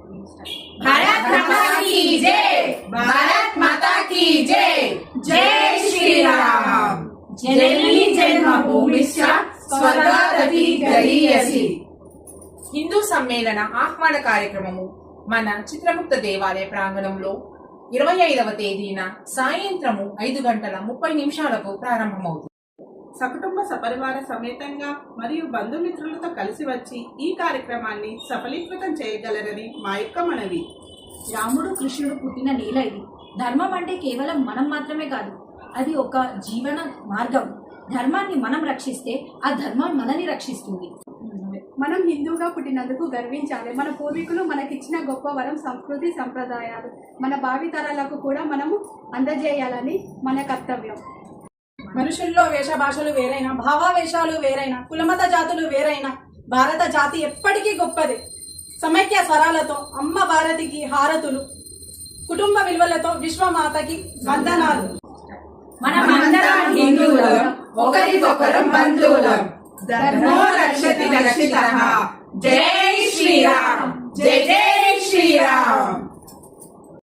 भारत माता की जय, भारत माता की जय, जय श्रीराम। जननी जन्मभूमिश्च స్వర్గాదపి గరీయసి. హిందూ సమ్మేళన ఆహ్వాన కార్యక్రమము మన చిత్రగుప్త దేవాలయ ప్రాంగణంలో 25వ తేదీన సాయంత్రము 5:30 ప్రారంభమవుతుంది. సకుటుంబ సపరివార సమేతంగా మరియు బంధుమిత్రులతో కలిసి వచ్చి ఈ కార్యక్రమాన్ని సఫలీకృతం చేయగలరని మా యొక్క మనవి. రాముడు కృష్ణుడు పుట్టిన నేల ఇది. ధర్మం అంటే కేవలం మనం మాత్రమే కాదు, అది ఒక జీవన మార్గం. ధర్మాన్ని మనం రక్షిస్తే ఆ ధర్మం మనని రక్షిస్తుంది. మనం హిందూగా పుట్టినందుకు గర్వించాలి. మన పూర్వీకులు మనకిచ్చిన గొప్ప వరం సంస్కృతి సంప్రదాయాలు మన భావితరాలకు కూడా మనము అందజేయాలని మన కర్తవ్యం. మనుషుల్లో వేష భాషలు వేరైనా, భావావేశాలు వేరైనా, కులమత జాతులు వేరైనా భారత జాతి ఎప్పటికీ గొప్పది. సమైక్య స్వరాలతో అమ్మ భారతికి హారతులు, కుటుంబ విలువలతో విశ్వమాతకి వందనాలు. మనమందరం హిందువులం, ఒకరికొకరం బంధువులం. ధర్మో రక్షతి రక్షితః. జై శ్రీరామ్.